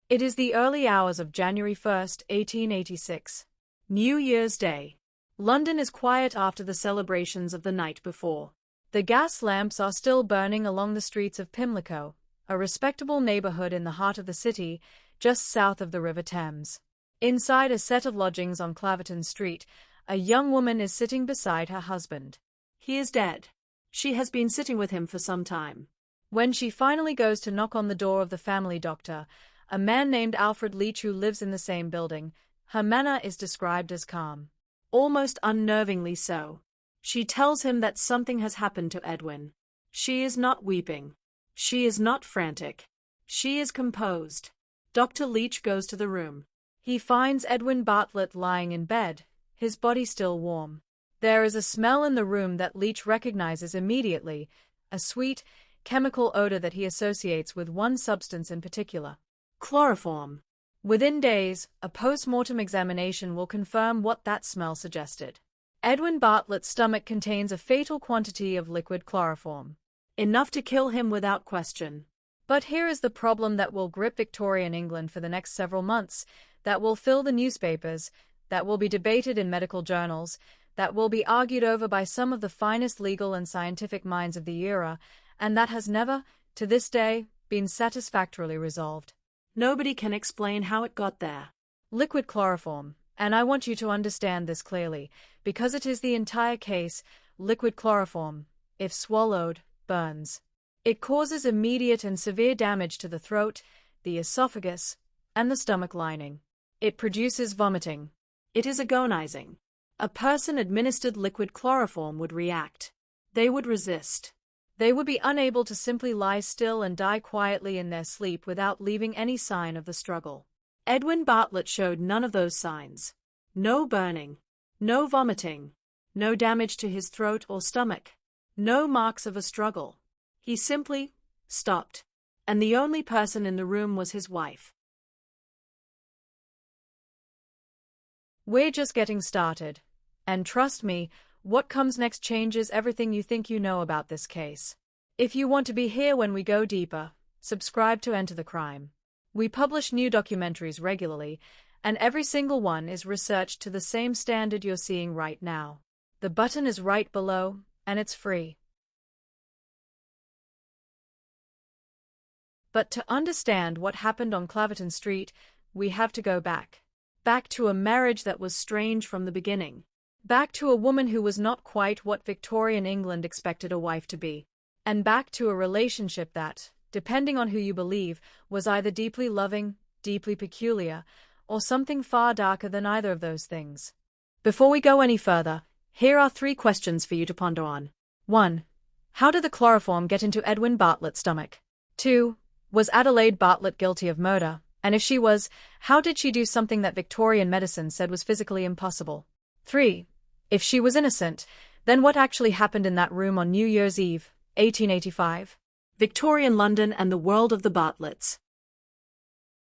It is the early hours of January 1st, 1886. New Year's Day. London is quiet after the celebrations of the night before. The gas lamps are still burning along the streets of Pimlico, a respectable neighbourhood in the heart of the city, just south of the River Thames. Inside a set of lodgings on Claverton Street, a young woman is sitting beside her husband. He is dead. She has been sitting with him for some time. When she finally goes to knock on the door of the family doctor, a man named Alfred Leach who lives in the same building, her manner is described as calm. Almost unnervingly so. She tells him that something has happened to Edwin. She is not weeping. She is not frantic. She is composed. Dr. Leach goes to the room. He finds Edwin Bartlett lying in bed, his body still warm. There is a smell in the room that Leach recognizes immediately, a sweet, chemical odor that he associates with one substance in particular. Chloroform. Within days, a post-mortem examination will confirm what that smell suggested. Edwin Bartlett's stomach contains a fatal quantity of liquid chloroform. Enough to kill him without question. But here is the problem that will grip Victorian England for the next several months, that will fill the newspapers, that will be debated in medical journals, that will be argued over by some of the finest legal and scientific minds of the era, and that has never, to this day, been satisfactorily resolved. Nobody can explain how it got there. Liquid chloroform, and I want you to understand this clearly, because it is the entire case. Liquid chloroform, if swallowed, burns. It causes immediate and severe damage to the throat, the esophagus, and the stomach lining. It produces vomiting. It is agonizing. A person administered liquid chloroform would react. They would resist. They would be unable to simply lie still and die quietly in their sleep without leaving any sign of the struggle. Edwin Bartlett showed none of those signs. No burning. No vomiting. No damage to his throat or stomach. No marks of a struggle. He simply stopped. And the only person in the room was his wife. We're just getting started. And trust me, what comes next changes everything you think you know about this case. If you want to be here when we go deeper, subscribe to EnterTheCrime. We publish new documentaries regularly, and every single one is researched to the same standard you're seeing right now. The button is right below, and it's free. But to understand what happened on Claverton Street, we have to go back. Back to a marriage that was strange from the beginning. Back to a woman who was not quite what Victorian England expected a wife to be. And back to a relationship that, depending on who you believe, was either deeply loving, deeply peculiar, or something far darker than either of those things. Before we go any further, here are 3 questions for you to ponder on. 1. How did the chloroform get into Edwin Bartlett's stomach? 2. Was Adelaide Bartlett guilty of murder? And if she was, how did she do something that Victorian medicine said was physically impossible? 3. If she was innocent, then what actually happened in that room on New Year's Eve, 1885? Victorian London and the world of the Bartletts.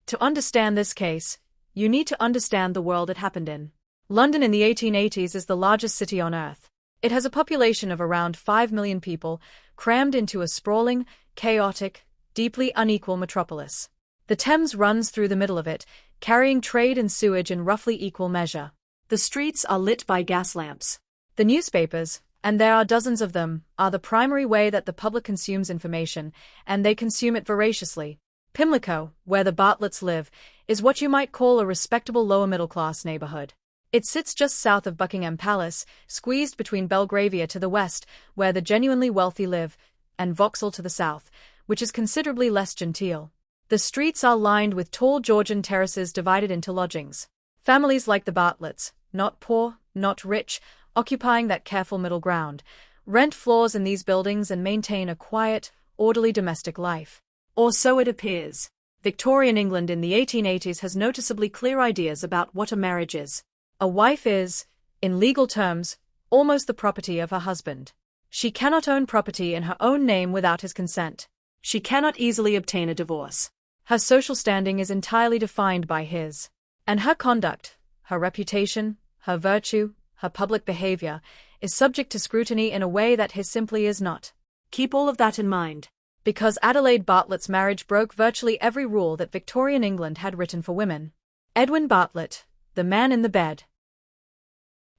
To understand this case, you need to understand the world it happened in. London in the 1880s is the largest city on Earth. It has a population of around 5 million people, crammed into a sprawling, chaotic, deeply unequal metropolis. The Thames runs through the middle of it, carrying trade and sewage in roughly equal measure. The streets are lit by gas lamps. The newspapers, and there are dozens of them, are the primary way that the public consumes information, and they consume it voraciously. Pimlico, where the Bartletts live, is what you might call a respectable lower-middle-class neighborhood. It sits just south of Buckingham Palace, squeezed between Belgravia to the west, where the genuinely wealthy live, and Vauxhall to the south, which is considerably less genteel. The streets are lined with tall Georgian terraces divided into lodgings. Families like the Bartletts, not poor, not rich, occupying that careful middle ground, rent floors in these buildings and maintain a quiet, orderly domestic life. Or so it appears. Victorian England in the 1880s has noticeably clear ideas about what a marriage is. A wife is, in legal terms, almost the property of her husband. She cannot own property in her own name without his consent. She cannot easily obtain a divorce. Her social standing is entirely defined by his. And her conduct, her reputation, her virtue, her public behavior, is subject to scrutiny in a way that his simply is not. Keep all of that in mind. Because Adelaide Bartlett's marriage broke virtually every rule that Victorian England had written for women. Edwin Bartlett, the man in the bed.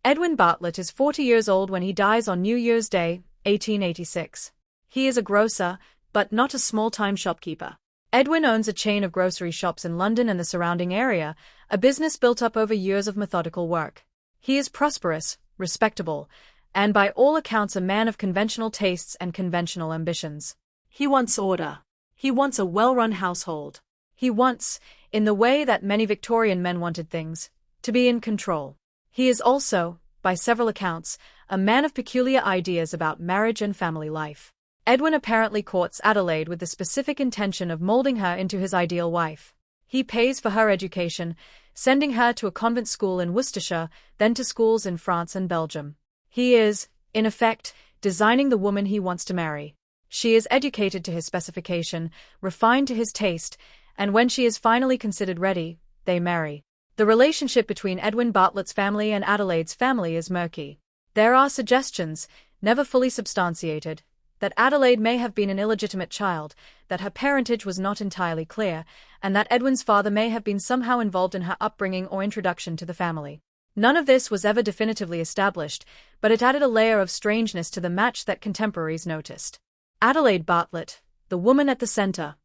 Edwin Bartlett is 40 years old when he dies on New Year's Day, 1886. He is a grocer, but not a small-time shopkeeper. Edwin owns a chain of grocery shops in London and the surrounding area, a business built up over years of methodical work. He is prosperous, respectable, and by all accounts a man of conventional tastes and conventional ambitions. He wants order. He wants a well-run household. He wants, in the way that many Victorian men wanted things, to be in control. He is also, by several accounts, a man of peculiar ideas about marriage and family life. Edwin apparently courts Adelaide with the specific intention of molding her into his ideal wife. He pays for her education, sending her to a convent school in Worcestershire, then to schools in France and Belgium. He is, in effect, designing the woman he wants to marry. She is educated to his specification, refined to his taste, and when she is finally considered ready, they marry. The relationship between Edwin Bartlett's family and Adelaide's family is murky. There are suggestions, never fully substantiated, that Adelaide may have been an illegitimate child, that her parentage was not entirely clear, and that Edwin's father may have been somehow involved in her upbringing or introduction to the family. None of this was ever definitively established, but it added a layer of strangeness to the match that contemporaries noticed. Adelaide Bartlett, the woman at the center.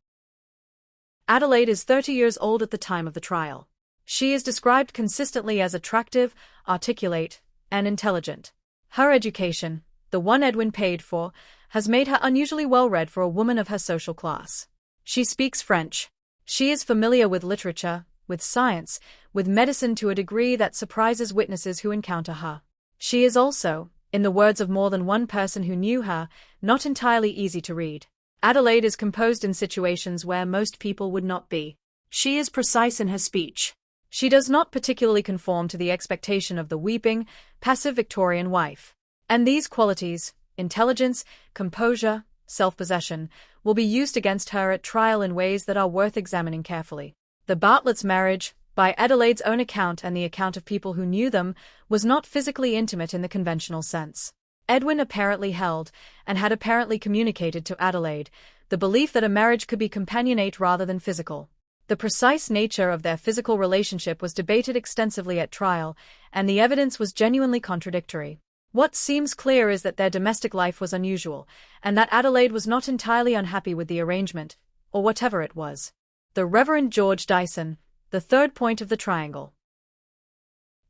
Adelaide is 30 years old at the time of the trial. She is described consistently as attractive, articulate, and intelligent. Her education, the one Edwin paid for, has made her unusually well-read for a woman of her social class. She speaks French. She is familiar with literature, with science, with medicine to a degree that surprises witnesses who encounter her. She is also, in the words of more than one person who knew her, not entirely easy to read. Adelaide is composed in situations where most people would not be. She is precise in her speech. She does not particularly conform to the expectation of the weeping, passive Victorian wife. And these qualities, intelligence, composure, self-possession, will be used against her at trial in ways that are worth examining carefully. The Bartletts' marriage, by Adelaide's own account and the account of people who knew them, was not physically intimate in the conventional sense. Edwin apparently held, and had apparently communicated to Adelaide, the belief that a marriage could be companionate rather than physical. The precise nature of their physical relationship was debated extensively at trial, and the evidence was genuinely contradictory. What seems clear is that their domestic life was unusual, and that Adelaide was not entirely unhappy with the arrangement, or whatever it was. The Reverend George Dyson, the third point of the triangle.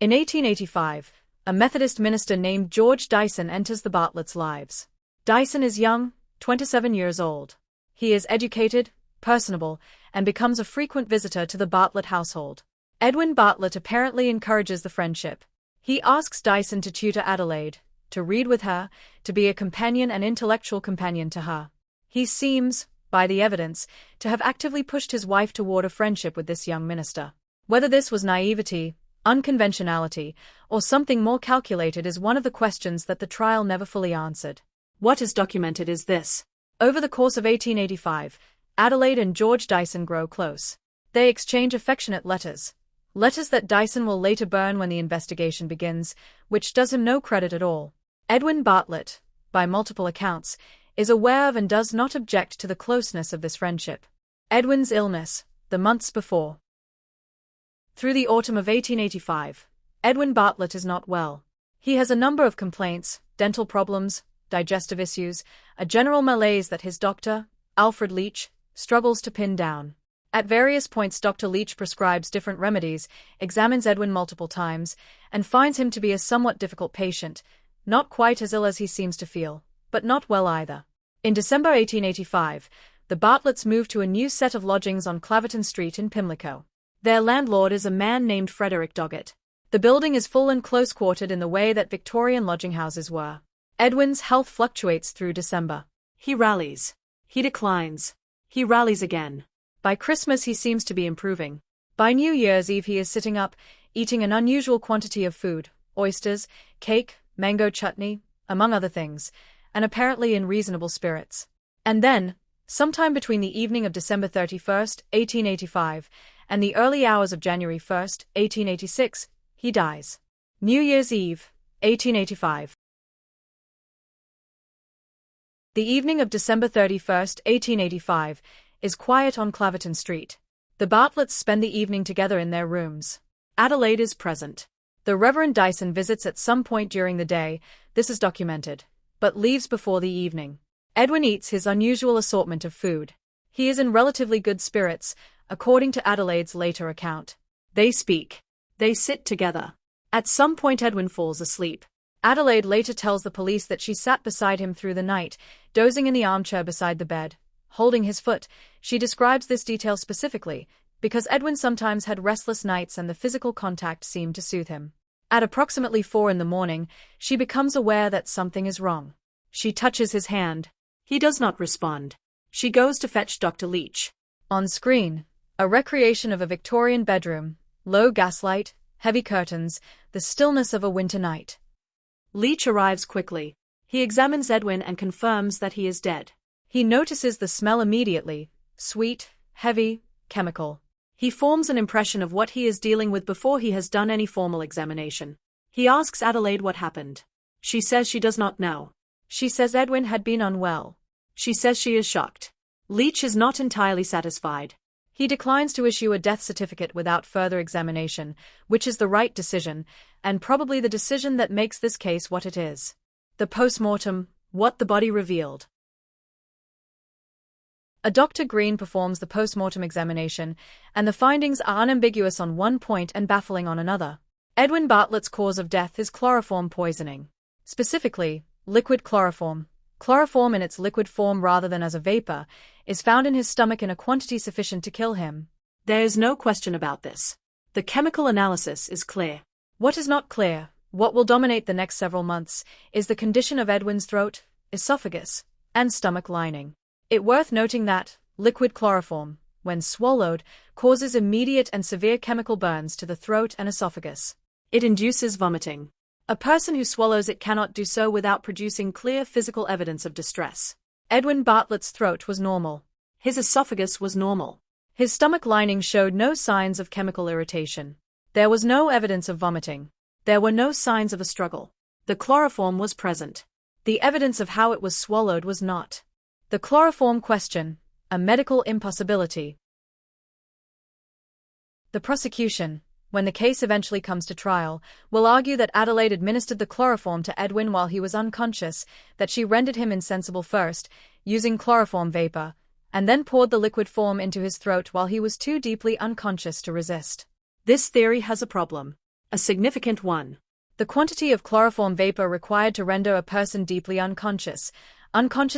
In 1885, a Methodist minister named George Dyson enters the Bartletts' lives. Dyson is young, 27 years old. He is educated, personable, and becomes a frequent visitor to the Bartlett household. Edwin Bartlett apparently encourages the friendship. He asks Dyson to tutor Adelaide, to read with her, to be a companion and intellectual companion to her. He seems, by the evidence, to have actively pushed his wife toward a friendship with this young minister. Whether this was naivety, unconventionality, or something more calculated is one of the questions that the trial never fully answered. What is documented is this. Over the course of 1885, Adelaide and George Dyson grow close. They exchange affectionate letters. Letters that Dyson will later burn when the investigation begins, which does him no credit at all. Edwin Bartlett, by multiple accounts, is aware of and does not object to the closeness of this friendship. Edwin's illness, the months before. Through the autumn of 1885, Edwin Bartlett is not well. He has a number of complaints, dental problems, digestive issues, a general malaise that his doctor, Alfred Leach, struggles to pin down. At various points Dr. Leach prescribes different remedies, examines Edwin multiple times, and finds him to be a somewhat difficult patient, not quite as ill as he seems to feel, but not well either. In December 1885, the Bartletts moved to a new set of lodgings on Claverton Street in Pimlico. Their landlord is a man named Frederick Doggett. The building is full and close-quartered in the way that Victorian lodging houses were. Edwin's health fluctuates through December. He rallies. He declines. He rallies again. By Christmas he seems to be improving. By New Year's Eve he is sitting up, eating an unusual quantity of food, oysters, cake, mango chutney, among other things, and apparently in reasonable spirits. And then, sometime between the evening of December 31st, 1885, and the early hours of January 1st, 1886, he dies. New Year's Eve, 1885. The evening of December 31st, 1885, is quiet on Claverton Street. The Bartletts spend the evening together in their rooms. Adelaide is present. The Reverend Dyson visits at some point during the day, this is documented, but leaves before the evening. Edwin eats his unusual assortment of food. He is in relatively good spirits, according to Adelaide's later account. They speak. They sit together. At some point Edwin falls asleep. Adelaide later tells the police that she sat beside him through the night, dozing in the armchair beside the bed, holding his foot. She describes this detail specifically, because Edwin sometimes had restless nights and the physical contact seemed to soothe him. At approximately 4 a.m, she becomes aware that something is wrong. She touches his hand. He does not respond. She goes to fetch Dr. Leach. On screen, a recreation of a Victorian bedroom, low gaslight, heavy curtains, the stillness of a winter night. Leach arrives quickly. He examines Edwin and confirms that he is dead. He notices the smell immediately, sweet, heavy, chemical. He forms an impression of what he is dealing with before he has done any formal examination. He asks Adelaide what happened. She says she does not know. She says Edwin had been unwell. She says she is shocked. Leach is not entirely satisfied. He declines to issue a death certificate without further examination, which is the right decision, and probably the decision that makes this case what it is. The post-mortem, what the body revealed. A Dr. Green performs the post-mortem examination, and the findings are unambiguous on one point and baffling on another. Edwin Bartlett's cause of death is chloroform poisoning. Specifically, liquid chloroform. Chloroform in its liquid form rather than as a vapor, is found in his stomach in a quantity sufficient to kill him. There is no question about this. The chemical analysis is clear. What is not clear, what will dominate the next several months, is the condition of Edwin's throat, esophagus, and stomach lining. It's worth noting that liquid chloroform, when swallowed, causes immediate and severe chemical burns to the throat and esophagus. It induces vomiting. A person who swallows it cannot do so without producing clear physical evidence of distress. Edwin Bartlett's throat was normal. His esophagus was normal. His stomach lining showed no signs of chemical irritation. There was no evidence of vomiting. There were no signs of a struggle. The chloroform was present. The evidence of how it was swallowed was not. The chloroform question, a medical impossibility. The prosecution, when the case eventually comes to trial, will argue that Adelaide administered the chloroform to Edwin while he was unconscious, that she rendered him insensible first, using chloroform vapor, and then poured the liquid form into his throat while he was too deeply unconscious to resist. This theory has a problem. A significant one. The quantity of chloroform vapor required to render a person deeply unconscious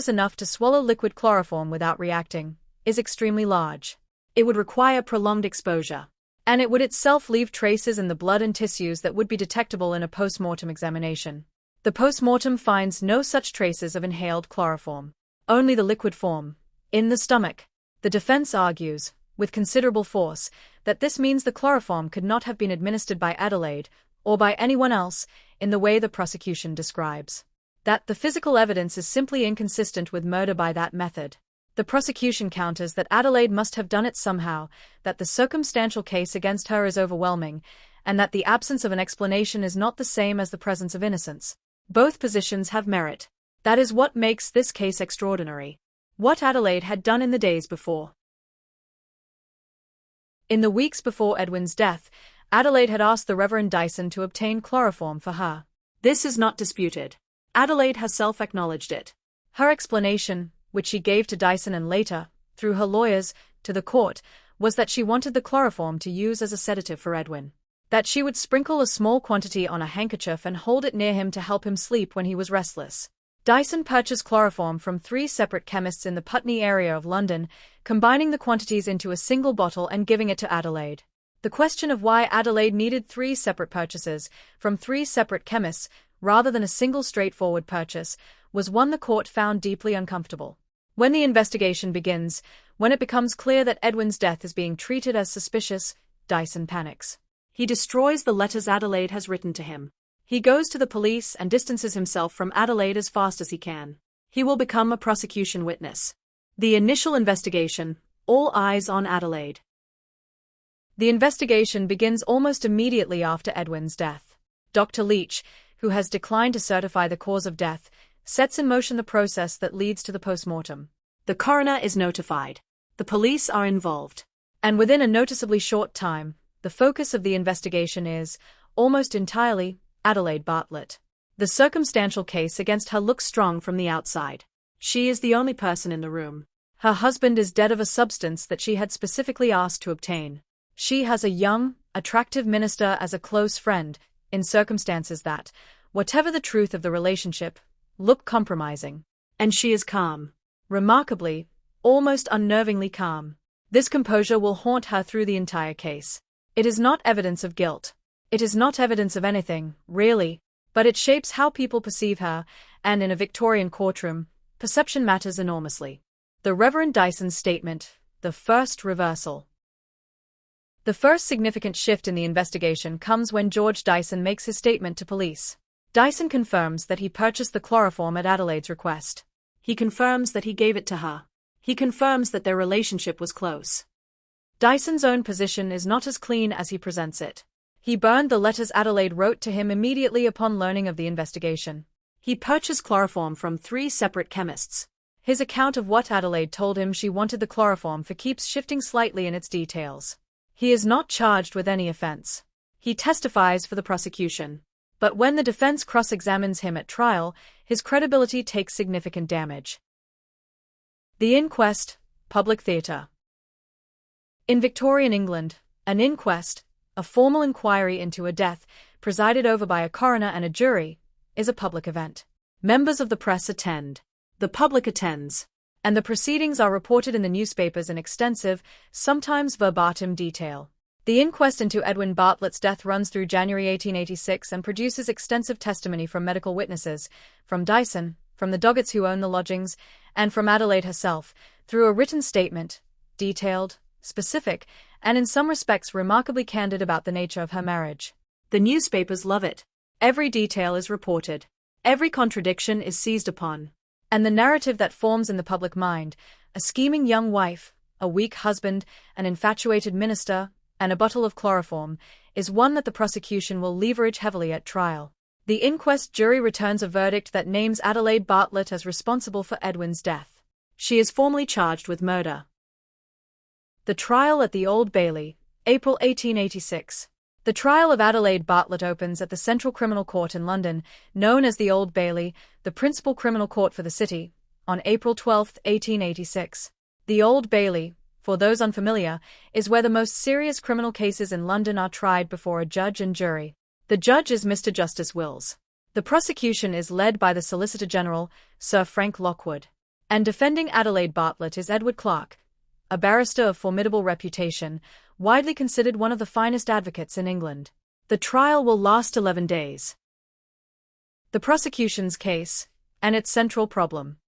enough to swallow liquid chloroform without reacting, is extremely large. It would require prolonged exposure. And it would itself leave traces in the blood and tissues that would be detectable in a post-mortem examination. The post-mortem finds no such traces of inhaled chloroform. Only the liquid form, in the stomach. The defense argues, with considerable force, that this means the chloroform could not have been administered by Adelaide, or by anyone else, in the way the prosecution describes. That the physical evidence is simply inconsistent with murder by that method. The prosecution counters that Adelaide must have done it somehow, that the circumstantial case against her is overwhelming, and that the absence of an explanation is not the same as the presence of innocence. Both positions have merit. That is what makes this case extraordinary. What Adelaide had done in the days before. In the weeks before Edwin's death, Adelaide had asked the Reverend Dyson to obtain chloroform for her. This is not disputed. Adelaide herself acknowledged it. Her explanation, which she gave to Dyson and later, through her lawyers, to the court, was that she wanted the chloroform to use as a sedative for Edwin. That she would sprinkle a small quantity on a handkerchief and hold it near him to help him sleep when he was restless. Dyson purchased chloroform from 3 separate chemists in the Putney area of London, combining the quantities into a single bottle and giving it to Adelaide. The question of why Adelaide needed 3 separate purchases, from 3 separate chemists, rather than a single straightforward purchase, was one the court found deeply uncomfortable. When the investigation begins, when it becomes clear that Edwin's death is being treated as suspicious, Dyson panics. He destroys the letters Adelaide has written to him. He goes to the police and distances himself from Adelaide as fast as he can. He will become a prosecution witness. The initial investigation, all eyes on Adelaide. The investigation begins almost immediately after Edwin's death. Dr. Leach, who has declined to certify the cause of death, sets in motion the process that leads to the postmortem. The coroner is notified. The police are involved. And within a noticeably short time, the focus of the investigation is, almost entirely, Adelaide Bartlett. The circumstantial case against her looks strong from the outside. She is the only person in the room. Her husband is dead of a substance that she had specifically asked to obtain. She has a young, attractive minister as a close friend, in circumstances that, whatever the truth of the relationship, look compromising. And she is calm. Remarkably, almost unnervingly calm. This composure will haunt her through the entire case. It is not evidence of guilt. It is not evidence of anything, really, but it shapes how people perceive her, and in a Victorian courtroom, perception matters enormously. The Reverend Dyson's statement, the first reversal. The first significant shift in the investigation comes when George Dyson makes his statement to police. Dyson confirms that he purchased the chloroform at Adelaide's request. He confirms that he gave it to her. He confirms that their relationship was close. Dyson's own position is not as clean as he presents it. He burned the letters Adelaide wrote to him immediately upon learning of the investigation. He purchased chloroform from 3 separate chemists. His account of what Adelaide told him she wanted the chloroform for keeps shifting slightly in its details. He is not charged with any offense. He testifies for the prosecution. But when the defense cross-examines him at trial, his credibility takes significant damage. The inquest, public theatre. In Victorian England, an inquest, a formal inquiry into a death, presided over by a coroner and a jury, is a public event. Members of the press attend. The public attends. And the proceedings are reported in the newspapers in extensive, sometimes verbatim detail. The inquest into Edwin Bartlett's death runs through January 1886 and produces extensive testimony from medical witnesses, from Dyson, from the Doggetts who own the lodgings, and from Adelaide herself, through a written statement, detailed, specific, and in some respects remarkably candid about the nature of her marriage. The newspapers love it. Every detail is reported. Every contradiction is seized upon. And the narrative that forms in the public mind, a scheming young wife, a weak husband, an infatuated minister, and a bottle of chloroform, is one that the prosecution will leverage heavily at trial. The inquest jury returns a verdict that names Adelaide Bartlett as responsible for Edwin's death. She is formally charged with murder. The trial at the Old Bailey, April 1886. The trial of Adelaide Bartlett opens at the Central Criminal Court in London, known as the Old Bailey, the principal criminal court for the city, on April 12, 1886. The Old Bailey, for those unfamiliar, is where the most serious criminal cases in London are tried before a judge and jury. The judge is Mr. Justice Wills. The prosecution is led by the Solicitor General, Sir Frank Lockwood. And defending Adelaide Bartlett is Edward Clarke, a barrister of formidable reputation, widely considered one of the finest advocates in England. The trial will last 11 days. The prosecution's case, and its central problem.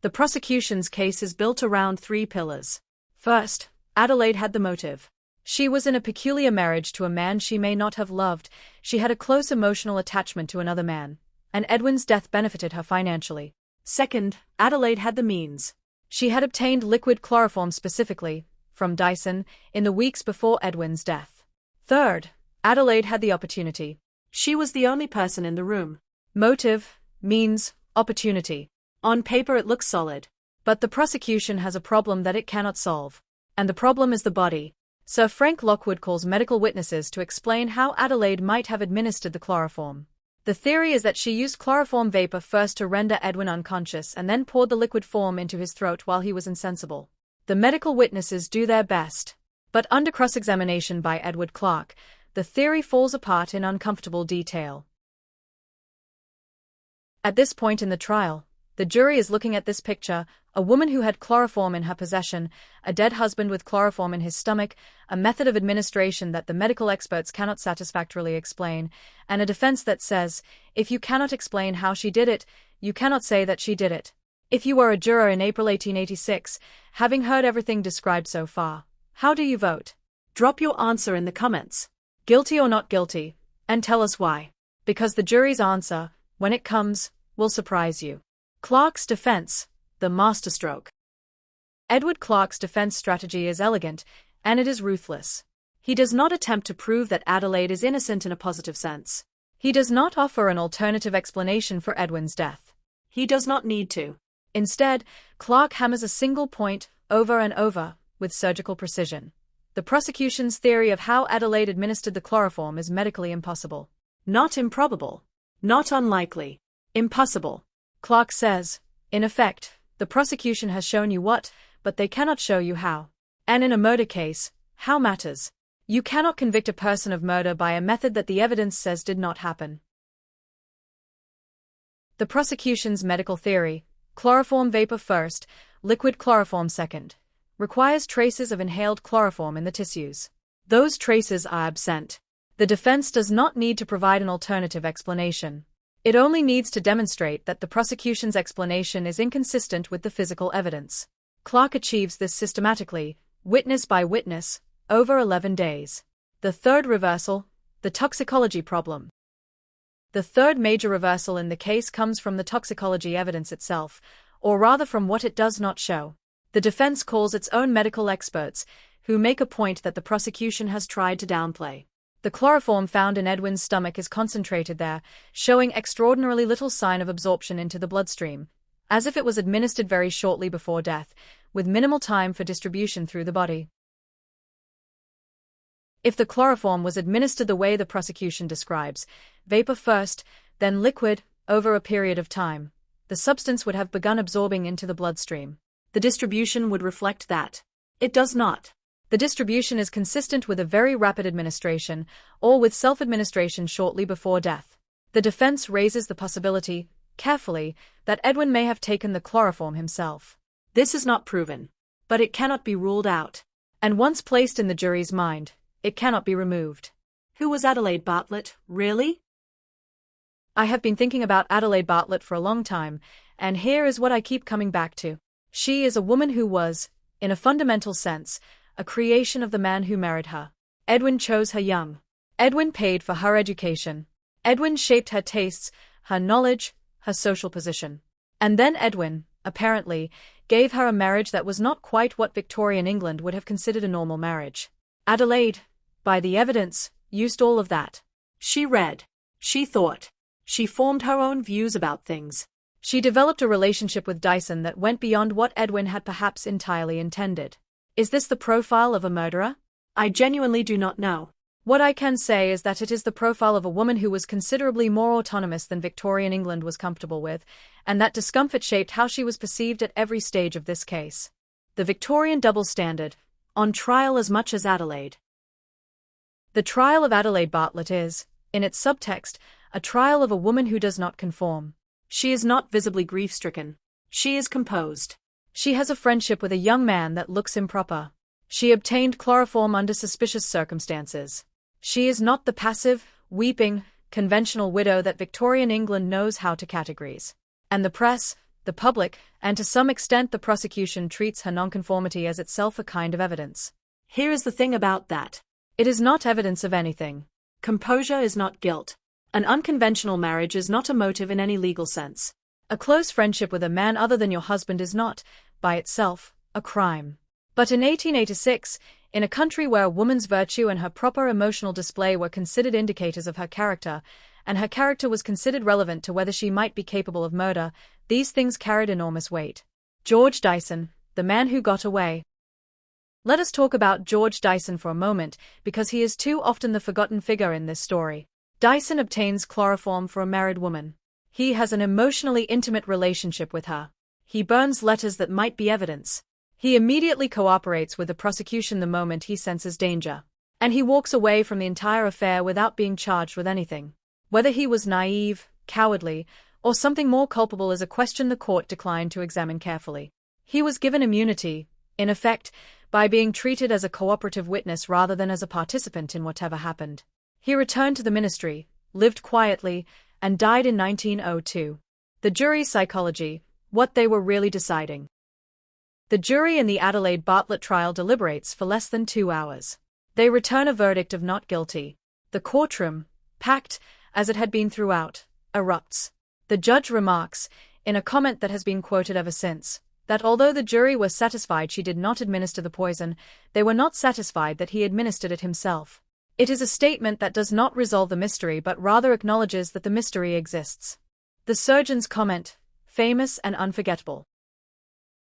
The prosecution's case is built around 3 pillars. First, Adelaide had the motive. She was in a peculiar marriage to a man she may not have loved, she had a close emotional attachment to another man, and Edwin's death benefited her financially. Second, Adelaide had the means. She had obtained liquid chloroform specifically, from Dyson, in the weeks before Edwin's death. Third, Adelaide had the opportunity. She was the only person in the room. Motive, means, opportunity. On paper it looks solid. But the prosecution has a problem that it cannot solve. And the problem is the body. Sir Frank Lockwood calls medical witnesses to explain how Adelaide might have administered the chloroform. The theory is that she used chloroform vapor first to render Edwin unconscious and then poured the liquid form into his throat while he was insensible. The medical witnesses do their best. But under cross-examination by Edward Clarke, the theory falls apart in uncomfortable detail. At this point in the trial, the jury is looking at this picture, a woman who had chloroform in her possession, a dead husband with chloroform in his stomach, a method of administration that the medical experts cannot satisfactorily explain, and a defense that says, if you cannot explain how she did it, you cannot say that she did it. If you were a juror in April 1886, having heard everything described so far, how do you vote? Drop your answer in the comments. Guilty or not guilty, and tell us why. Because the jury's answer, when it comes, will surprise you. Clarke's defense, the masterstroke. Edward Clarke's defense strategy is elegant, and it is ruthless. He does not attempt to prove that Adelaide is innocent in a positive sense. He does not offer an alternative explanation for Edwin's death. He does not need to. Instead, Clark hammers a single point over and over with surgical precision. The prosecution's theory of how Adelaide administered the chloroform is medically impossible. Not improbable. Not unlikely. Impossible. Clark says, in effect, the prosecution has shown you what, but they cannot show you how. And in a murder case, how matters. You cannot convict a person of murder by a method that the evidence says did not happen. The prosecution's medical theory, chloroform vapor first, liquid chloroform second, requires traces of inhaled chloroform in the tissues. Those traces are absent. The defense does not need to provide an alternative explanation. It only needs to demonstrate that the prosecution's explanation is inconsistent with the physical evidence. Clark achieves this systematically, witness by witness, over 11 days. The third reversal, the toxicology problem. The third major reversal in the case comes from the toxicology evidence itself, or rather from what it does not show. The defense calls its own medical experts, who make a point that the prosecution has tried to downplay. The chloroform found in Edwin's stomach is concentrated there, showing extraordinarily little sign of absorption into the bloodstream, as if it was administered very shortly before death, with minimal time for distribution through the body. If the chloroform was administered the way the prosecution describes, vapor first, then liquid, over a period of time, the substance would have begun absorbing into the bloodstream. The distribution would reflect that. It does not. The distribution is consistent with a very rapid administration, or with self-administration shortly before death. The defense raises the possibility, carefully, that Edwin may have taken the chloroform himself. This is not proven, but it cannot be ruled out. And once placed in the jury's mind, it cannot be removed. Who was Adelaide Bartlett, really? I have been thinking about Adelaide Bartlett for a long time, and here is what I keep coming back to. She is a woman who was, in a fundamental sense, a creation of the man who married her. Edwin chose her young. Edwin paid for her education. Edwin shaped her tastes, her knowledge, her social position. And then Edwin, apparently, gave her a marriage that was not quite what Victorian England would have considered a normal marriage. Adelaide, by the evidence, used all of that. She read. She thought. She formed her own views about things. She developed a relationship with Dyson that went beyond what Edwin had perhaps entirely intended. Is this the profile of a murderer? I genuinely do not know. What I can say is that it is the profile of a woman who was considerably more autonomous than Victorian England was comfortable with, and that discomfort shaped how she was perceived at every stage of this case. The Victorian double standard, on trial as much as Adelaide. The trial of Adelaide Bartlett is, in its subtext, a trial of a woman who does not conform. She is not visibly grief-stricken. She is composed. She has a friendship with a young man that looks improper. She obtained chloroform under suspicious circumstances. She is not the passive, weeping, conventional widow that Victorian England knows how to categorize. And the press, the public, and to some extent the prosecution treats her nonconformity as itself a kind of evidence. Here is the thing about that. It is not evidence of anything. Composure is not guilt. An unconventional marriage is not a motive in any legal sense. A close friendship with a man other than your husband is not, by itself, a crime. But in 1886, in a country where a woman's virtue and her proper emotional display were considered indicators of her character, and her character was considered relevant to whether she might be capable of murder, these things carried enormous weight. George Dyson, the man who got away. Let us talk about George Dyson for a moment, because he is too often the forgotten figure in this story. Dyson obtains chloroform for a married woman. He has an emotionally intimate relationship with her. He burns letters that might be evidence. He immediately cooperates with the prosecution the moment he senses danger. And he walks away from the entire affair without being charged with anything. Whether he was naive, cowardly, or something more culpable is a question the court declined to examine carefully. He was given immunity, in effect, by being treated as a cooperative witness rather than as a participant in whatever happened. He returned to the ministry, lived quietly, and died in 1902. The jury's psychology, what they were really deciding. The jury in the Adelaide Bartlett trial deliberates for less than 2 hours. They return a verdict of not guilty. The courtroom, packed, as it had been throughout, erupts. The judge remarks, in a comment that has been quoted ever since, that although the jury were satisfied she did not administer the poison, they were not satisfied that he administered it himself. It is a statement that does not resolve the mystery but rather acknowledges that the mystery exists. The surgeon's comment, famous and unforgettable.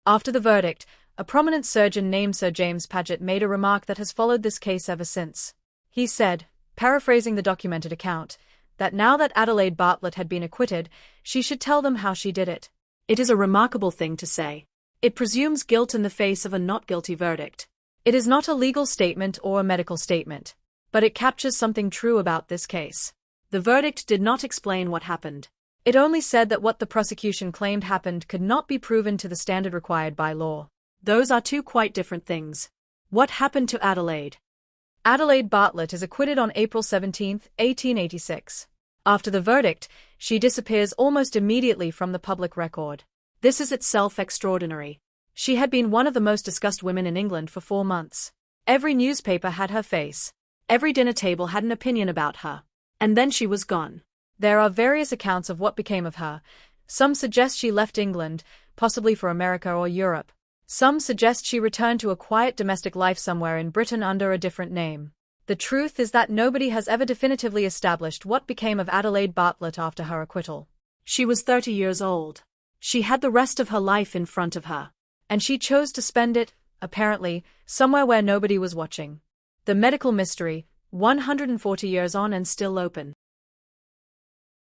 After the verdict, a prominent surgeon named Sir James Paget made a remark that has followed this case ever since. He said, paraphrasing the documented account, that now that Adelaide Bartlett had been acquitted, she should tell them how she did it. It is a remarkable thing to say. It presumes guilt in the face of a not guilty verdict. It is not a legal statement or a medical statement, but it captures something true about this case. The verdict did not explain what happened. It only said that what the prosecution claimed happened could not be proven to the standard required by law. Those are two quite different things. What happened to Adelaide? Adelaide Bartlett is acquitted on April 17, 1886. After the verdict, she disappears almost immediately from the public record. This is itself extraordinary. She had been one of the most discussed women in England for 4 months. Every newspaper had her face. Every dinner table had an opinion about her. And then she was gone. There are various accounts of what became of her. Some suggest she left England, possibly for America or Europe. Some suggest she returned to a quiet domestic life somewhere in Britain under a different name. The truth is that nobody has ever definitively established what became of Adelaide Bartlett after her acquittal. She was 30 years old. She had the rest of her life in front of her. And she chose to spend it, apparently, somewhere where nobody was watching. The medical mystery, 140 years on and still open.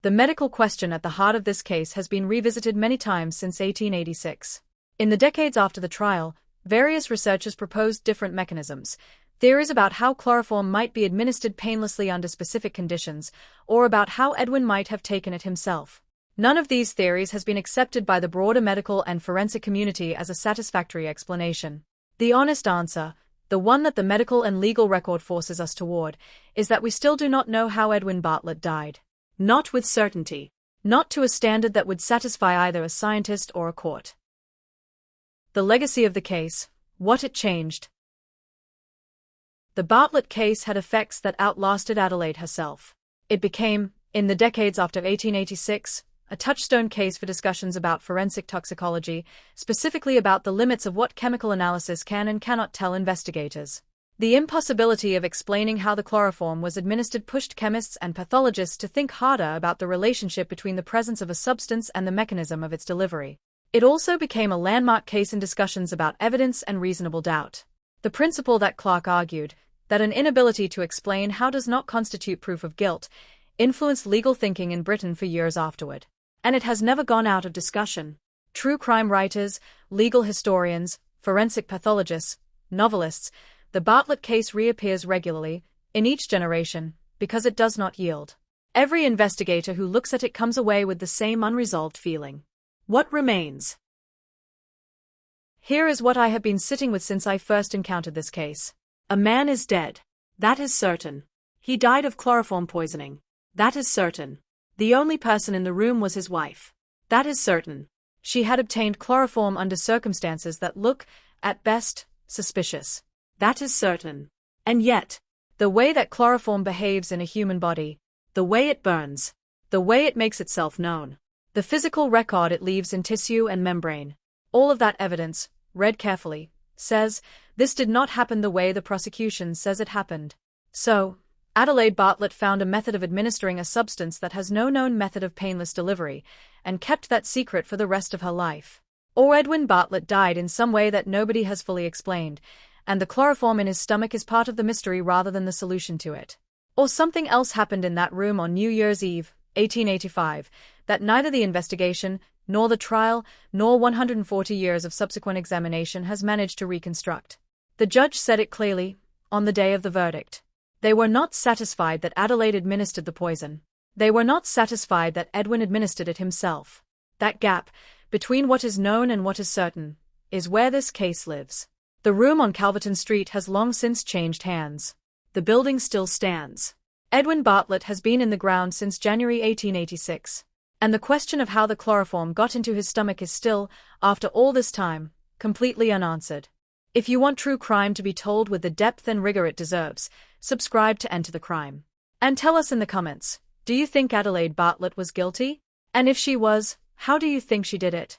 The medical question at the heart of this case has been revisited many times since 1886. In the decades after the trial, various researchers proposed different mechanisms, theories about how chloroform might be administered painlessly under specific conditions, or about how Edwin might have taken it himself. None of these theories has been accepted by the broader medical and forensic community as a satisfactory explanation. The honest answer, the one that the medical and legal record forces us toward, is that we still do not know how Edwin Bartlett died. Not with certainty. Not to a standard that would satisfy either a scientist or a court. The legacy of the case, what it changed. The Bartlett case had effects that outlasted Adelaide herself. It became, in the decades after 1886, a touchstone case for discussions about forensic toxicology, specifically about the limits of what chemical analysis can and cannot tell investigators. The impossibility of explaining how the chloroform was administered pushed chemists and pathologists to think harder about the relationship between the presence of a substance and the mechanism of its delivery. It also became a landmark case in discussions about evidence and reasonable doubt. The principle that Clark argued, that an inability to explain how does not constitute proof of guilt, influenced legal thinking in Britain for years afterward. And it has never gone out of discussion. True crime writers, legal historians, forensic pathologists, novelists, the Bartlett case reappears regularly, in each generation, because it does not yield. Every investigator who looks at it comes away with the same unresolved feeling. What remains? Here is what I have been sitting with since I first encountered this case. A man is dead. That is certain. He died of chloroform poisoning. That is certain. The only person in the room was his wife. That is certain. She had obtained chloroform under circumstances that look, at best, suspicious. That is certain. And yet, the way that chloroform behaves in a human body, the way it burns, the way it makes itself known, the physical record it leaves in tissue and membrane, all of that evidence, read carefully, says, this did not happen the way the prosecution says it happened. So, Adelaide Bartlett found a method of administering a substance that has no known method of painless delivery, and kept that secret for the rest of her life. Or Edwin Bartlett died in some way that nobody has fully explained, and the chloroform in his stomach is part of the mystery rather than the solution to it. Or something else happened in that room on New Year's Eve, 1885, that neither the investigation, nor the trial, nor 140 years of subsequent examination has managed to reconstruct. The judge said it clearly, on the day of the verdict. They were not satisfied that Adelaide administered the poison. They were not satisfied that Edwin administered it himself. That gap, between what is known and what is certain, is where this case lives. The room on Calverton Street has long since changed hands. The building still stands. Edwin Bartlett has been in the ground since January 1886. And the question of how the chloroform got into his stomach is still, after all this time, completely unanswered. If you want true crime to be told with the depth and rigor it deserves, subscribe to Enter the Crime. And tell us in the comments, do you think Adelaide Bartlett was guilty? And if she was, how do you think she did it?